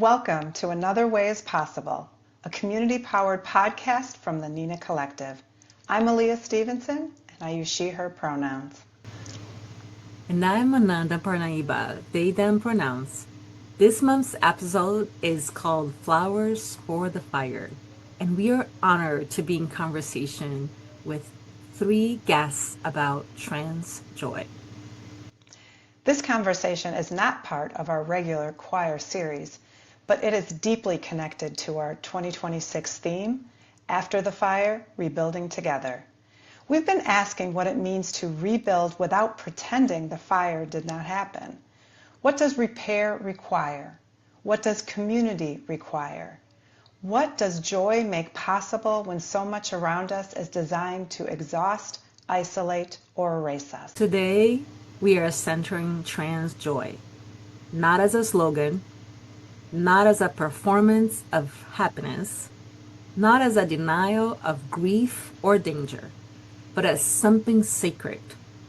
Welcome to Another Way is Possible, a community-powered podcast from the Nina Collective. I'm Alia Stevenson, and I use she, her pronouns. And I'm Ananda, parnaiba, they, them pronouns. This month's episode is called Flowers for the Fire, and we are honored to be in conversation with three guests about trans joy. This conversation is not part of our regular choir series, but it is deeply connected to our 2026 theme, After the Fire, Rebuilding Together. We've been asking what it means to rebuild without pretending the fire did not happen. What does repair require? What does community require? What does joy make possible when so much around us is designed to exhaust, isolate, or erase us? Today, we are centering trans joy, not as a slogan, not as a performance of happiness, not as a denial of grief or danger, but as something sacred,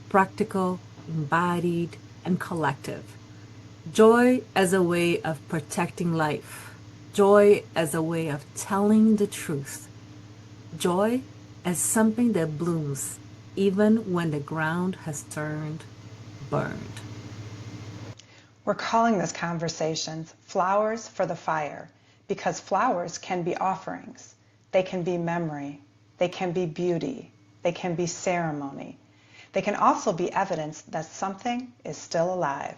practical, embodied, and collective. Joy as a way of protecting life. Joy as a way of telling the truth. Joy as something that blooms even when the ground has turned burned. We're calling this conversations Flowers for the Fire because flowers can be offerings. They can be memory. They can be beauty. They can be ceremony. They can also be evidence that something is still alive.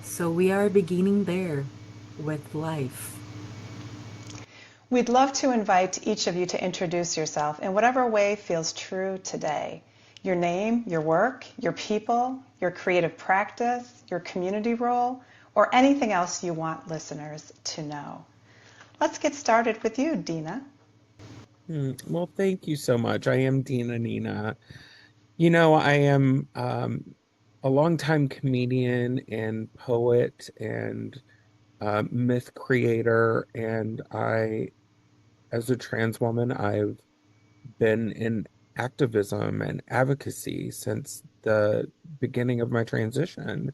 So we are beginning there with life. We'd love to invite each of you to introduce yourself in whatever way feels true today. Your name, your work, your people, your creative practice, your community role, or anything else you want listeners to know. Let's get started with you, Dina. Well, thank you so much. I am Dina Nina. I am a longtime comedian and poet and myth creator, and as a trans woman, I've been in activism and advocacy since the beginning of my transition.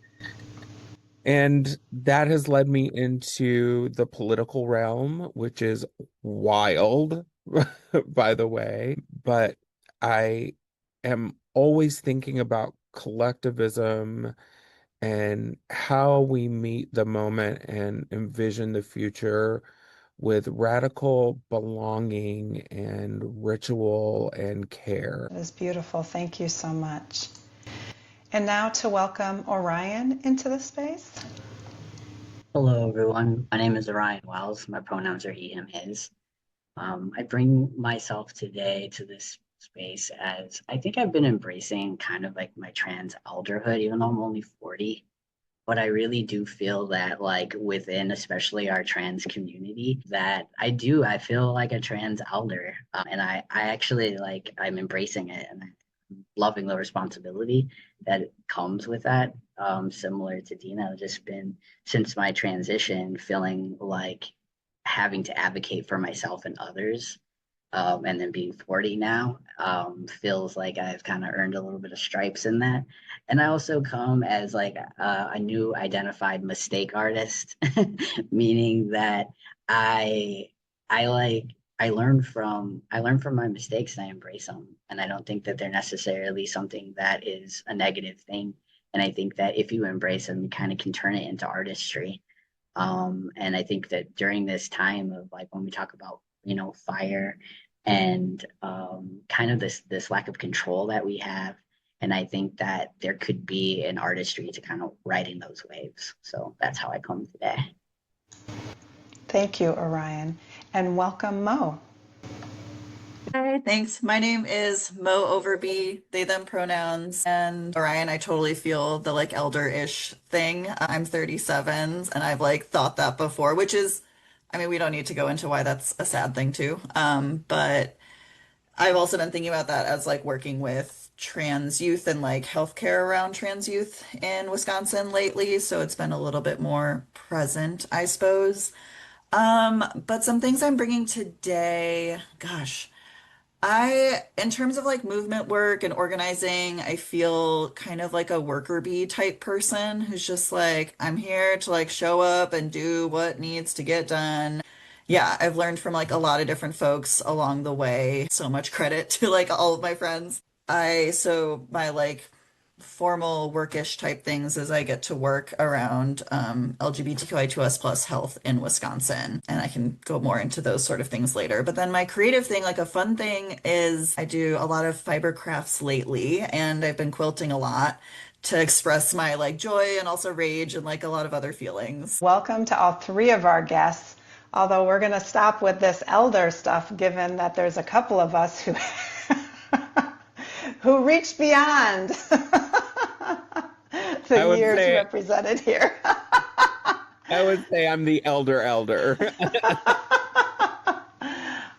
And that has led me into the political realm, which is wild, by the way. But I am always thinking about collectivism and how we meet the moment and envision the future with radical belonging and ritual and care. That is beautiful. Thank you so much. And now to welcome Orion into the space. Hello, everyone. My name is Orion Wells. My pronouns are he, him, his. I bring myself today to this space as I think I've been embracing kind of like my trans elderhood, even though I'm only 40. But I really do feel that, like, within especially our trans community, that I feel like a trans elder. And I actually, like, I'm embracing it and I'm loving the responsibility that comes with that. Similar to Dina, I've just been, since my transition, feeling like having to advocate for myself and others. And then being 40 now, feels like I've kind of earned a little bit of stripes in that. And I also come as like a new identified mistake artist, meaning that I I like I learn from my mistakes and I embrace them. And I don't think that they're necessarily something that is a negative thing. And I think that if you embrace them, you kind of can turn it into artistry. And I think that during this time of, like, when we talk about, fire and kind of this lack of control that we have, and I think that there could be an artistry to kind of riding those waves. So that's how I come today. Thank you, Orion. And welcome, Mo. Hi, thanks. My name is Mo Overby, they, them pronouns. And Orion, I totally feel the like elder-ish thing. I'm 37 and I've like thought that before, which is, I mean, we don't need to go into why that's a sad thing too. But I've also been thinking about that as like working with trans youth and like healthcare around trans youth in Wisconsin lately. So it's been a little bit more present, I suppose. But some things I'm bringing today, gosh. In terms of like movement work and organizing, I feel kind of like a worker bee type person who's just like, I'm here to like show up and do what needs to get done. Yeah, I've learned from like a lot of different folks along the way. So much credit to like all of my friends. So my like formal workish type things is I get to work around LGBTQI2S plus health in Wisconsin. And I can go more into those sort of things later. But then my creative thing, like a fun thing, is I do a lot of fiber crafts lately, and I've been quilting a lot to express my like joy and also rage and like a lot of other feelings. Welcome to all three of our guests, although we're going to stop with this elder stuff given that there's a couple of us who who reached beyond the I would years say represented here. I would say I'm the elder.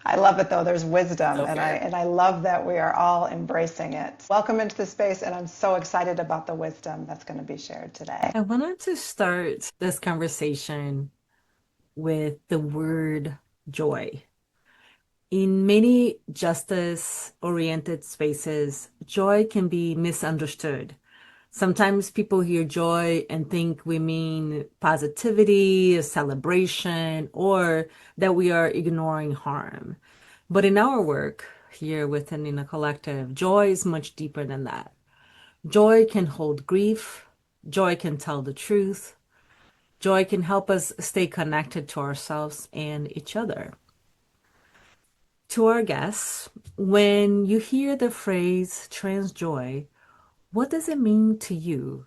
I love it though. There's wisdom, So and fair. I love that we are all embracing it. Welcome into the space, and I'm so excited about the wisdom that's going to be shared today. I wanted to start this conversation with the word joy. In many justice-oriented spaces, joy can be misunderstood. Sometimes people hear joy and think we mean positivity, a celebration, or that we are ignoring harm. But in our work here within Nina Collective, joy is much deeper than that. Joy can hold grief, joy can tell the truth, joy can help us stay connected to ourselves and each other. To our guests, when you hear the phrase trans joy, what does it mean to you?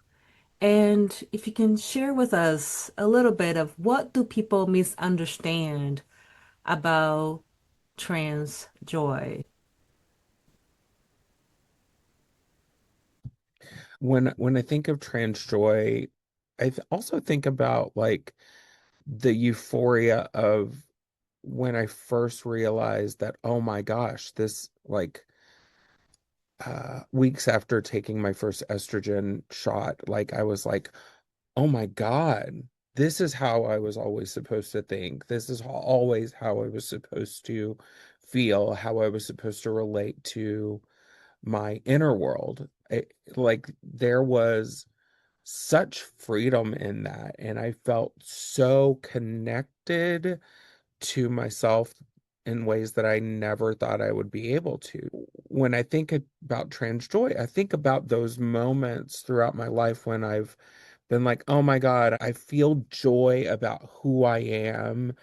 And if you can share with us a little bit of what do people misunderstand about trans joy? When I think of trans joy, also think about like the euphoria of when I first realized that, oh my gosh, this like weeks after taking my first estrogen shot, like I was like, oh my God, this is how I was always supposed to think. This is always how I was supposed to feel, how I was supposed to relate to my inner world. Like there was such freedom in that, and I felt so connected to myself in ways that I never thought I would be able to. When I think about trans joy, I think about those moments throughout my life when I've been like, oh my God, I feel joy about who I am.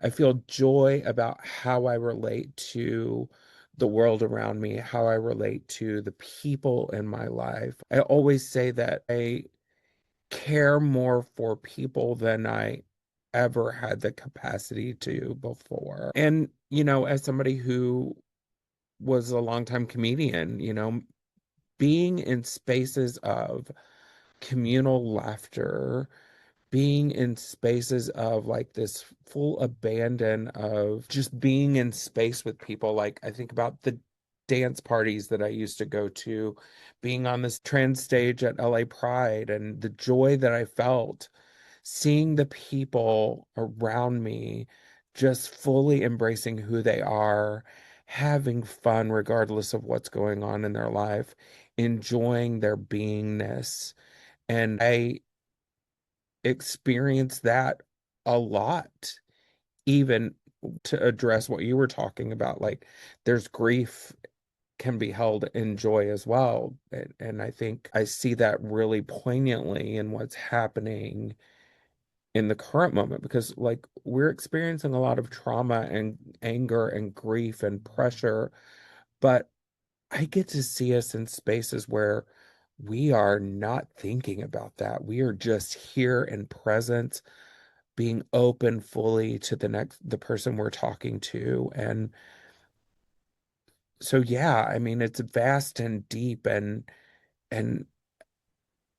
I feel joy about how I relate to the world around me, how I relate to the people in my life. I always say that I care more for people than I ever had the capacity to before. And, as somebody who was a longtime comedian, being in spaces of communal laughter, being in spaces of like this full abandon of just being in space with people. Like I think about the dance parties that I used to go to, being on this trans stage at LA Pride, and the joy that I felt seeing the people around me just fully embracing who they are, having fun regardless of what's going on in their life, enjoying their beingness. And I experienced that a lot, even to address what you were talking about. Like there's grief can be held in joy as well. And I think I see that really poignantly in what's happening in the current moment, because like we're experiencing a lot of trauma and anger and grief and pressure, but I get to see us in spaces where we are not thinking about that. We are just here in presence, being open fully to the person we're talking to. And so yeah, I mean it's vast and deep, and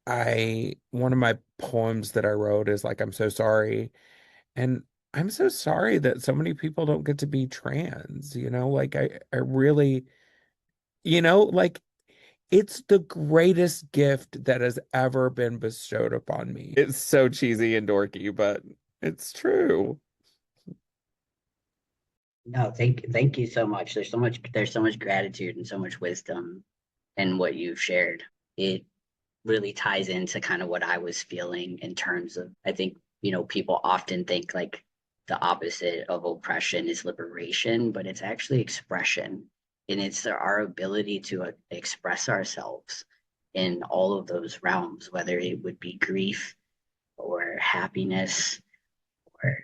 I one of my poems that I wrote is like, I'm so sorry. And I'm so sorry that so many people don't get to be trans, like I really, like it's the greatest gift that has ever been bestowed upon me. It's so cheesy and dorky, but it's true. No, thank you so much. There's so much gratitude and so much wisdom in what you've shared. It really ties into kind of what I was feeling in terms of, I think, people often think like the opposite of oppression is liberation, but it's actually expression. And it's our ability to express ourselves in all of those realms, whether it would be grief or happiness or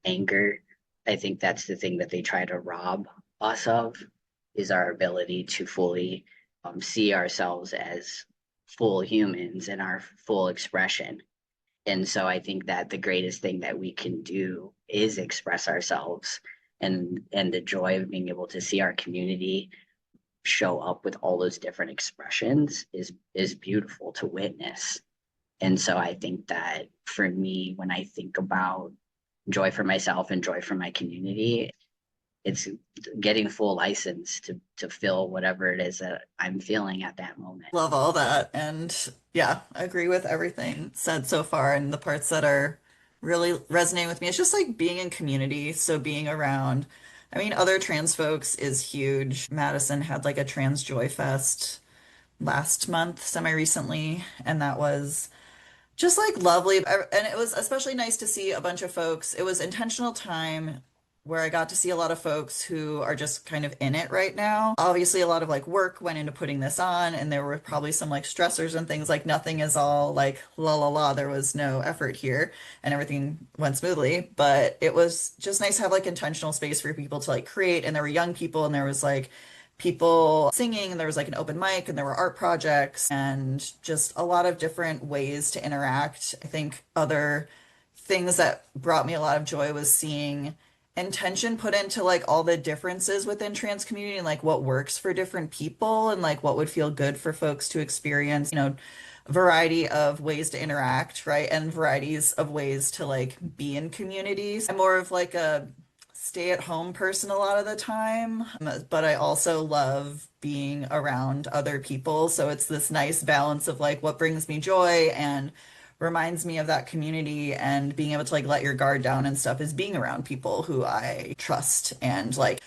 anger. I think that's the thing that they try to rob us of, is our ability to fully see ourselves as full humans in our full expression. And so I think that the greatest thing that we can do is express ourselves, and the joy of being able to see our community show up with all those different expressions is beautiful to witness. And so I think that for me, when I think about joy for myself and joy for my community, it's getting full license to feel whatever it is that I'm feeling at that moment. Love all that. And yeah, I agree with everything said so far. And the parts that are really resonating with me, it's just like being in community. So being around, I mean, other trans folks is huge. Madison had like a Trans Joy Fest last month, semi recently, and that was just like lovely. And it was especially nice to see a bunch of folks. It was intentional time where I got to see a lot of folks who are just kind of in it right now. Obviously, a lot of like work went into putting this on, and there were probably some like stressors and things. Like nothing is all like la la la. There was no effort here, and everything went smoothly. But it was just nice to have like intentional space for people to like create. And there were young people, and there was like people singing, and there was like an open mic, and there were art projects, and just a lot of different ways to interact. I think other things that brought me a lot of joy was seeing intention put into like all the differences within trans community, and like what works for different people, and like what would feel good for folks to experience, variety of ways to interact, right? And varieties of ways to like be in communities. I'm more of like a stay at home person a lot of the time, but I also love being around other people. So it's this nice balance of like what brings me joy and reminds me of that community, and being able to like let your guard down and stuff is being around people who I trust, and like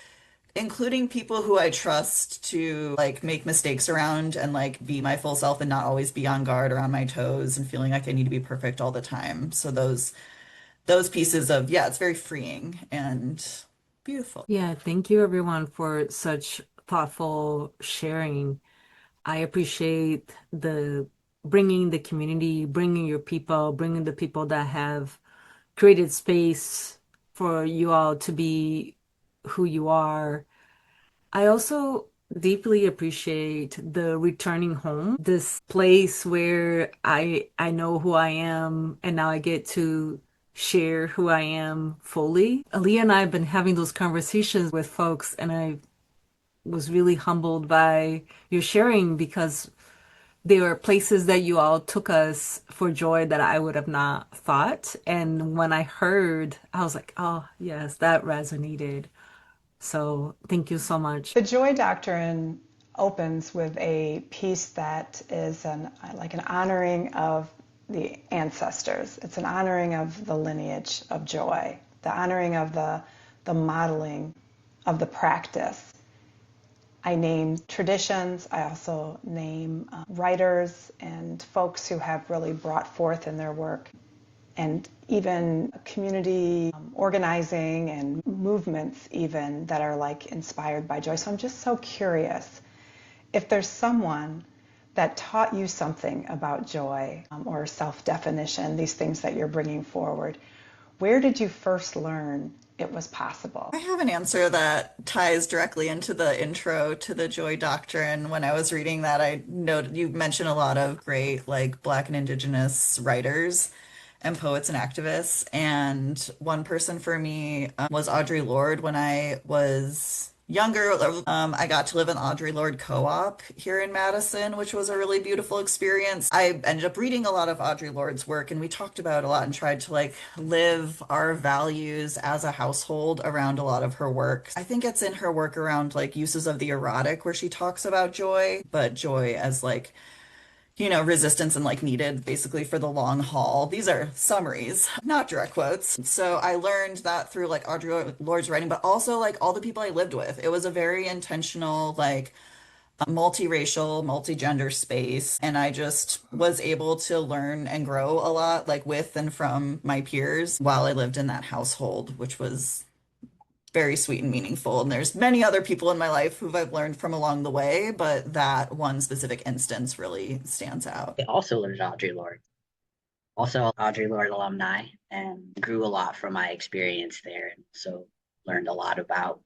including people who I trust to like make mistakes around and like be my full self and not always be on guard or on my toes and feeling like I need to be perfect all the time. So those pieces of, yeah, it's very freeing and beautiful. Yeah, thank you everyone for such thoughtful sharing. I appreciate the bringing the community, bringing your people, bringing the people that have created space for you all to be who you are. I also deeply appreciate the returning home, this place where I know who I am and now I get to share who I am fully. Aaliyah and I have been having those conversations with folks, and I was really humbled by your sharing, because there were places that you all took us for joy that I would have not thought. And when I heard, I was like, oh, yes, that resonated. So thank you so much. The joy doctrine opens with a piece that is like an honoring of the ancestors. It's an honoring of the lineage of joy, the honoring of the modeling of the practice. I name traditions. I also name writers and folks who have really brought forth in their work, and even community organizing and movements even that are like inspired by joy. So I'm just so curious if there's someone that taught you something about joy or self-definition, these things that you're bringing forward. Where did you first learn it was possible? I have an answer that ties directly into the intro to the Joy Doctrine. When I was reading that, I noted you mentioned a lot of great like Black and Indigenous writers and poets and activists. And one person for me was Audre Lorde. When I was younger, I got to live in Audre Lorde Co-op here in Madison, which was a really beautiful experience. I ended up reading a lot of Audre Lorde's work, and we talked about a lot and tried to like live our values as a household around a lot of her work. I think it's in her work around like uses of the erotic where she talks about joy, but joy as like resistance and like needed basically for the long haul. These are summaries, not direct quotes. So I learned that through like Audre Lorde's writing, but also like all the people I lived with. It was a very intentional, like multiracial, multigender space. And I just was able to learn and grow a lot, like with and from my peers while I lived in that household, which was very sweet and meaningful. And there's many other people in my life who I've learned from along the way, but that one specific instance really stands out. I also learned Audre Lorde. Also, Audre Lorde alumni, and grew a lot from my experience there. And so learned a lot about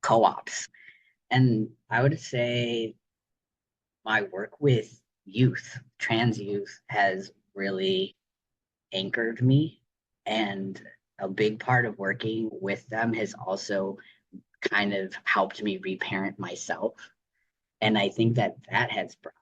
co-ops. And I would say my work with youth, trans youth, has really anchored me. And a big part of working with them has also kind of helped me reparent myself. And I think that that has brought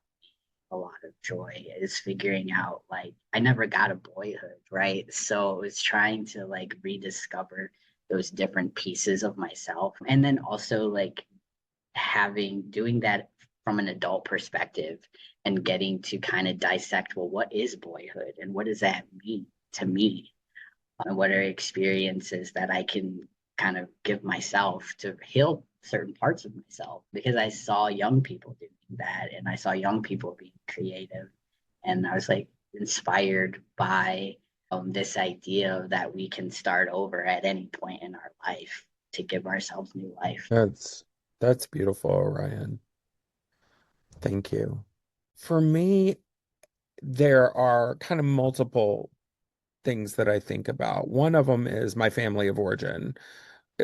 a lot of joy, is figuring out, like, I never got a boyhood, right? So it's trying to like rediscover those different pieces of myself. And then also like doing that from an adult perspective and getting to kind of dissect, well, what is boyhood and what does that mean to me? And what are experiences that I can kind of give myself to heal certain parts of myself? Because I saw young people doing that, and I saw young people being creative, and I was like inspired by this idea that we can start over at any point in our life to give ourselves new life. That's beautiful, Orion. Thank you. For me, there are kind of multiple things that I think about. One of them is my family of origin,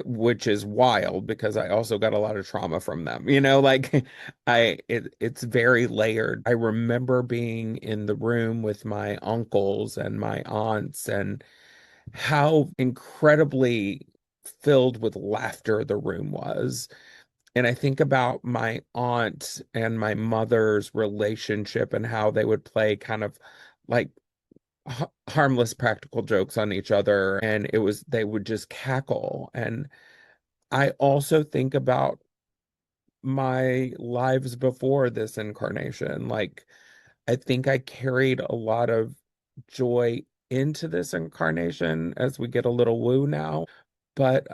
which is wild because I also got a lot of trauma from them. Like it's very layered. I remember being in the room with my uncles and my aunts and how incredibly filled with laughter the room was. And I think about my aunt and my mother's relationship and how they would play kind of like harmless practical jokes on each other, and they would just cackle. And I also think about my lives before this incarnation. Like, I think I carried a lot of joy into this incarnation as we get a little woo now. But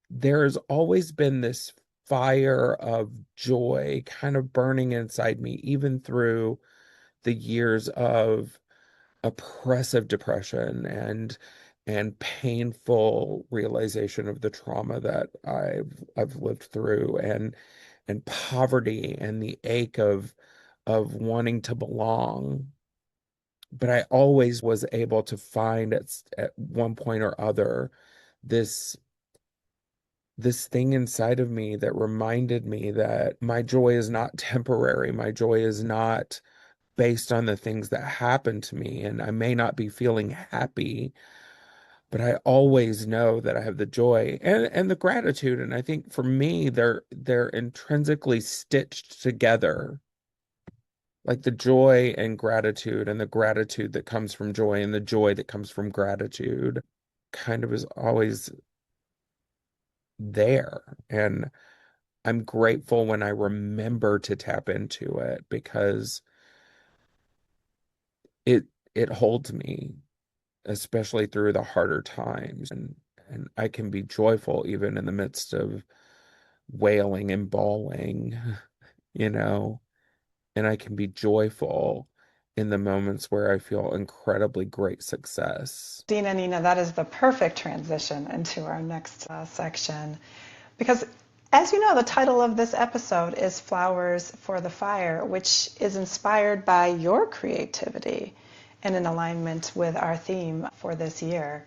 there's always been this fire of joy kind of burning inside me, even through the years of oppressive depression and painful realization of the trauma that I've lived through, and poverty and the ache of wanting to belong. But I always was able to find at one point or other this thing inside of me that reminded me that my joy is not temporary. My joy is not based on the things that happen to me. And I may not be feeling happy, but I always know that I have the joy and the gratitude. And I think for me, they're intrinsically stitched together. Like the joy and gratitude, and the gratitude that comes from joy and the joy that comes from gratitude kind of is always there. And I'm grateful when I remember to tap into it, because it it holds me, especially through the harder times. And I can be joyful even in the midst of wailing and bawling, you know, and I can be joyful in the moments where I feel incredibly great success. Dina Nina, that is the perfect transition into our next section. Because as you know, the title of this episode is Flowers for the Fire, which is inspired by your creativity and in alignment with our theme for this year.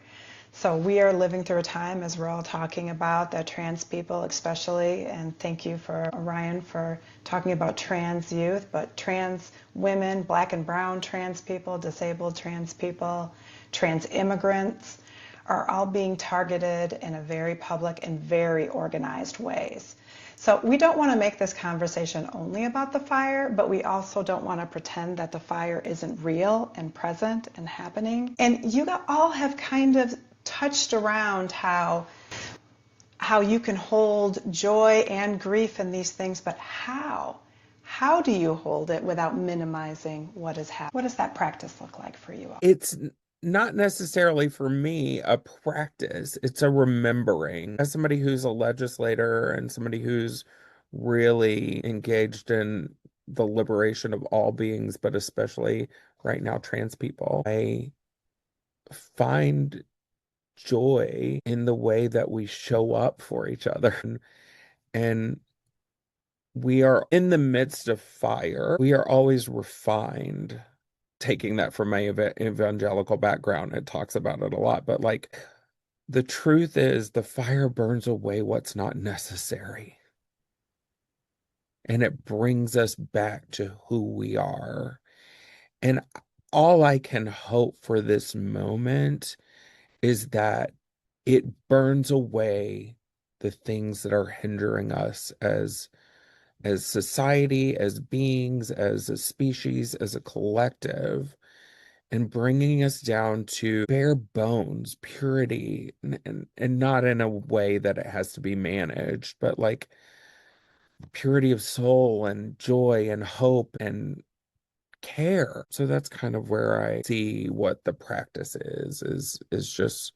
So we are living through a time, as we're all talking about, that trans people especially, and thank you for Orion for talking about trans youth, but trans women, black and brown trans people, disabled trans people, trans immigrants, are all being targeted in a very public and very organized ways. So we don't want to make this conversation only about the fire, but we also don't want to pretend that the fire isn't real and present and happening. And you all have kind of touched around how you can hold joy and grief in these things, but how How do you hold it without minimizing what is happening? What does that practice look like for you? It's not necessarily for me a practice, it's a remembering. As somebody who's a legislator and somebody who's really engaged in the liberation of all beings, but especially right now, trans people, I find joy in the way that we show up for each other. And we are in the midst of fire. We are always refined. Taking that from my evangelical background, it talks about it a lot. But like, the truth is, the fire burns away what's not necessary. And it brings us back to who we are. And all I can hope for this moment is that it burns away the things that are hindering us as society, as beings, as a species, as a collective, and bringing us down to bare bones, purity, and not in a way that it has to be managed, but like purity of soul and joy and hope and care. So that's kind of where I see what the practice is just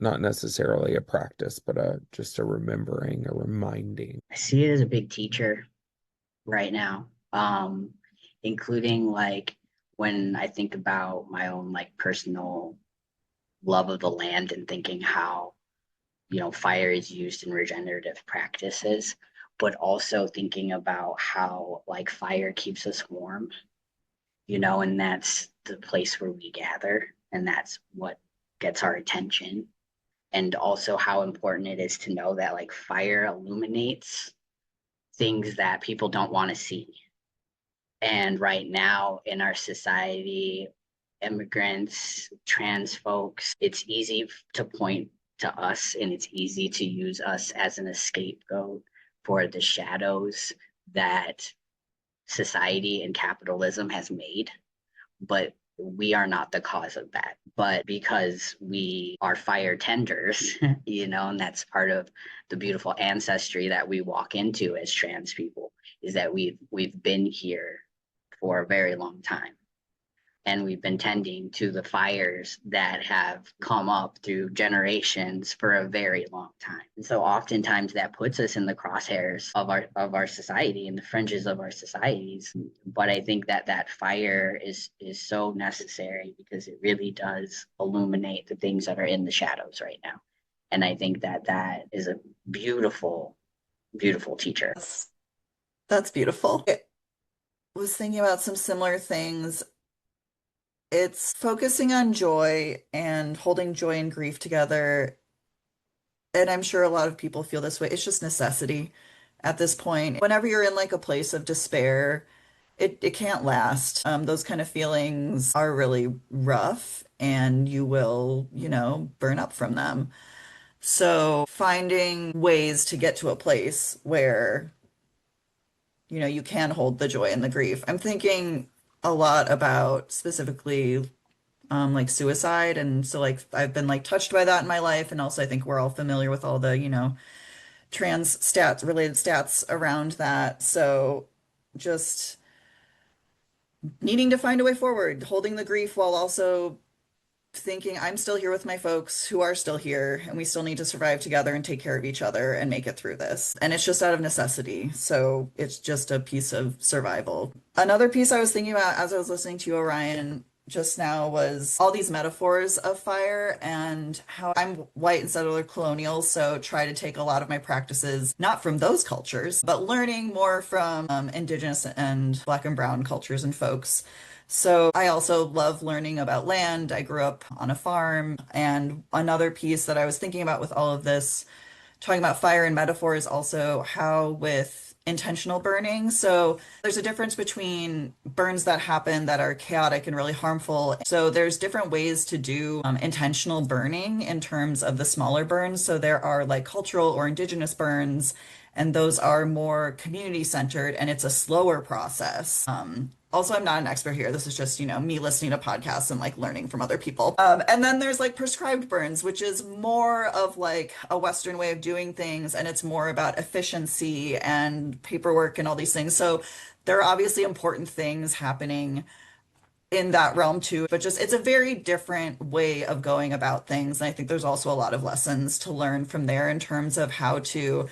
not necessarily a practice, but just a remembering, a reminding. I see it as a big teacher right now, including like when I think about my own like personal love of the land and thinking how, fire is used in regenerative practices, but also thinking about how like fire keeps us warm, and that's the place where we gather and that's what gets our attention. And also how important it is to know that like fire illuminates things that people don't want to see. And right now in our society, immigrants, trans folks, it's easy to point to us and it's easy to use us as an scapegoat for the shadows that society and capitalism has made. But we are not the cause of that. But because we are fire tenders, and that's part of the beautiful ancestry that we walk into as trans people, is that we've been here for a very long time. And we've been tending to the fires that have come up through generations for a very long time. And so oftentimes that puts us in the crosshairs of our society, in the fringes of our societies. But I think that fire is so necessary because it really does illuminate the things that are in the shadows right now. And I think that is a beautiful, beautiful teacher. That's beautiful. I was thinking about some similar things. It's focusing on joy and holding joy and grief together. And I'm sure a lot of people feel this way. It's just necessity at this point. Whenever you're in like a place of despair, it can't last. Those kind of feelings are really rough and you will, burn up from them. So finding ways to get to a place where, you can hold the joy and the grief. I'm thinking a lot about specifically like suicide. And so like I've been like touched by that in my life. And also I think we're all familiar with all the, trans stats related stats around that. So just needing to find a way forward, holding the grief while also thinking I'm still here with my folks who are still here and we still need to survive together and take care of each other and make it through this. And it's just out of necessity. So it's just a piece of survival. Another piece I was thinking about as I was listening to you, Orion, just now was all these metaphors of fire and how I'm white and settler colonial, so try to take a lot of my practices not from those cultures, but learning more from indigenous and Black and brown cultures and folks. So I also love learning about land. I grew up on a farm. And another piece that I was thinking about with all of this, talking about fire and metaphor, is also how with intentional burning. So there's a difference between burns that happen that are chaotic and really harmful. So there's different ways to do intentional burning in terms of the smaller burns. So there are like cultural or indigenous burns, and those are more community centered and it's a slower process. Also, I'm not an expert here. This is just, me listening to podcasts and like learning from other people. And then there's like prescribed burns, which is more of like a Western way of doing things, and it's more about efficiency and paperwork and all these things. So there are obviously important things happening in that realm too, but just it's a very different way of going about things. And I think there's also a lot of lessons to learn from there in terms of how to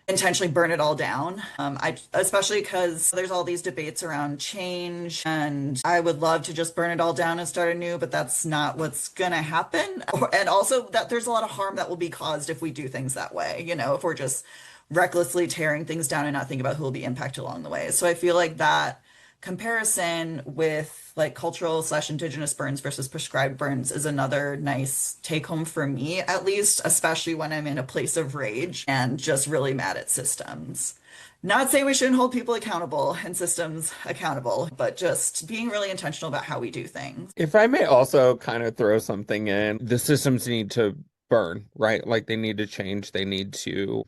intentionally burn it all down. I especially because there's all these debates around change, and I would love to just burn it all down and start anew, but that's not what's gonna happen. And also that there's a lot of harm that will be caused if we do things that way, if we're just recklessly tearing things down and not thinking about who will be impacted along the way. So I feel like that comparison with like cultural slash indigenous burns versus prescribed burns is another nice take home for me, at least, especially when I'm in a place of rage and just really mad at systems. Not saying we shouldn't hold people accountable and systems accountable, but just being really intentional about how we do things. If I may also kind of throw something in, the systems need to burn, right? Like they need to change, they need to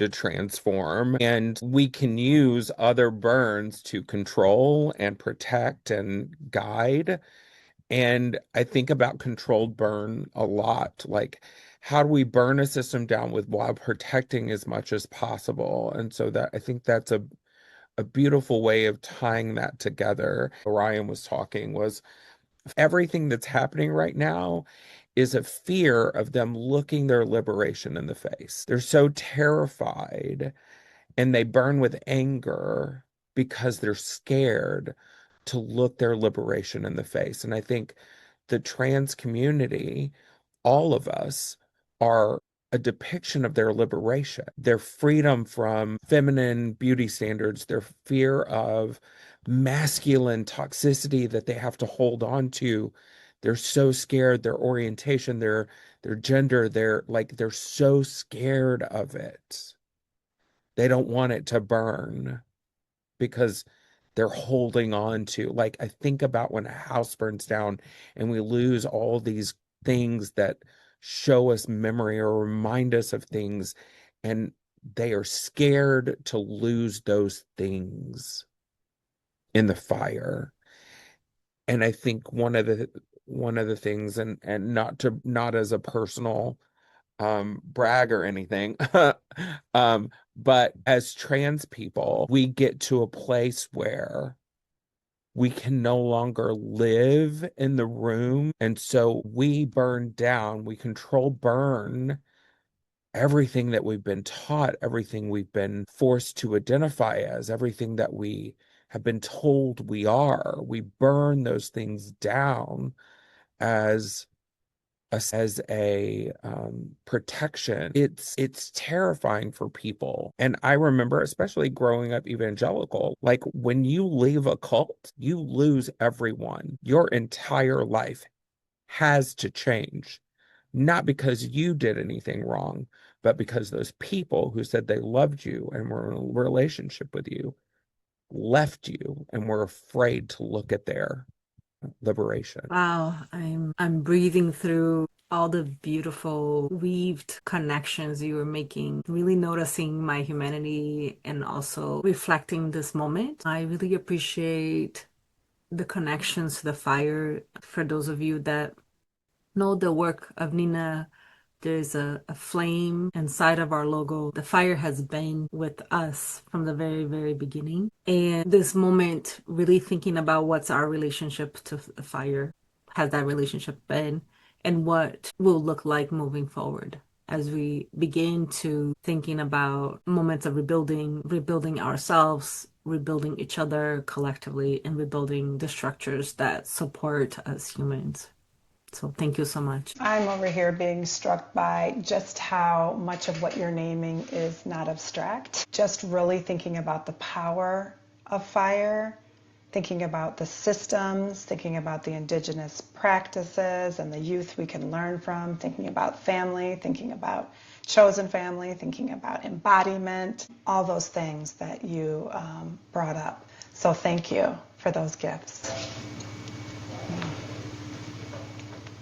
transform, and we can use other burns to control and protect and guide. And I think about controlled burn a lot. Like, how do we burn a system down with while protecting as much as possible? And so that I think that's a beautiful way of tying that together. Orion was talking was everything that's happening right now is a fear of them looking their liberation in the face. They're so terrified and they burn with anger because they're scared to look their liberation in the face. And I think the trans community, all of us, are a depiction of their liberation, their freedom from feminine beauty standards, their fear of masculine toxicity that they have to hold on to. They're so scared, their orientation, their gender, they're so scared of it. They don't want it to burn because they're holding on to. Like, I think about when a house burns down and we lose all these things that show us memory or remind us of things, and they are scared to lose those things in the fire. And I think one of the things, and not as a personal brag or anything, but as trans people, we get to a place where we can no longer live in the room. And so we burn down, we control burn everything that we've been taught, everything we've been forced to identify as, everything that we have been told we are. We burn those things down as a protection. It's terrifying for people. And I remember, especially growing up evangelical, like when you leave a cult, you lose everyone. Your entire life has to change, not because you did anything wrong, but because those people who said they loved you and were in a relationship with you left you and were afraid to look at their liberation. Wow, I'm breathing through all the beautiful weaved connections you were making, really noticing my humanity and also reflecting this moment. I really appreciate the connections to the fire. For those of you that know the work of Nina, there's a flame inside of our logo. The fire has been with us from the very, very beginning. And this moment, really thinking about what's our relationship to the fire, has that relationship been, and what will look like moving forward as we begin to thinking about moments of rebuilding ourselves, rebuilding each other collectively, and rebuilding the structures that support us humans. So thank you so much. I'm over here being struck by just how much of what you're naming is not abstract. Just really thinking about the power of fire, thinking about the systems, thinking about the indigenous practices and the youth we can learn from, thinking about family, thinking about chosen family, thinking about embodiment, all those things that you brought up. So thank you for those gifts.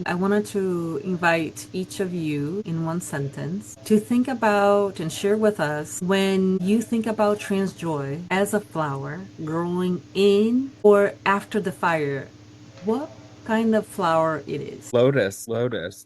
I wanted to invite each of you in one sentence to think about and share with us when you think about trans joy as a flower growing in or after the fire, what kind of flower it is. Lotus,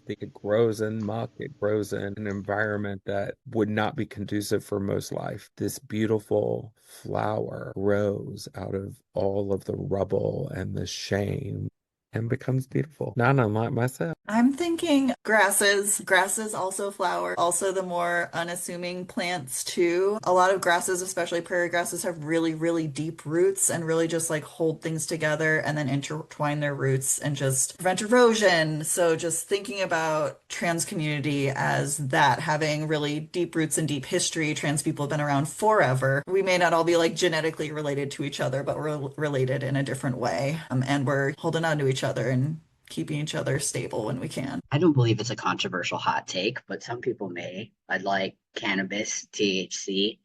it grows in muck, it grows in an environment that would not be conducive for most life. This beautiful flower grows out of all of the rubble and the shame and becomes beautiful, not unlike myself. I'm thinking grasses. Grasses also flower. Also, the more unassuming plants, too. A lot of grasses, especially prairie grasses, have really, really deep roots and really just like hold things together and then intertwine their roots and just prevent erosion. So, just thinking about trans community as that, having really deep roots and deep history. Trans people have been around forever. We may not all be like genetically related to each other, but we're related in a different way. And we're holding on to each other and keeping each other stable when we can. I don't believe it's a controversial hot take, but some people may. I'd like cannabis, THC,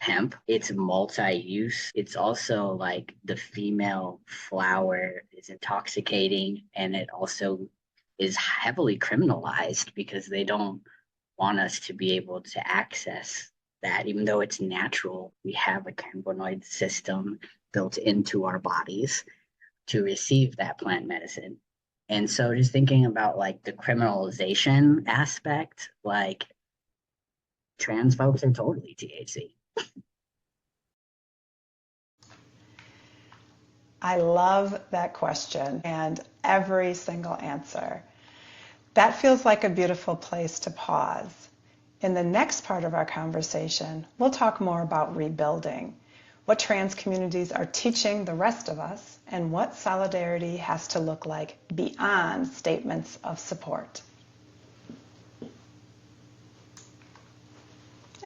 hemp. It's multi-use. It's also like the female flower is intoxicating, and it also is heavily criminalized because they don't want us to be able to access that. Even though it's natural, we have a cannabinoid system built into our bodies to receive that plant medicine. And so just thinking about like the criminalization aspect, like trans folks are totally THC. I love that question and every single answer. That feels like a beautiful place to pause. In the next part of our conversation, we'll talk more about rebuilding, what trans communities are teaching the rest of us, and what solidarity has to look like beyond statements of support.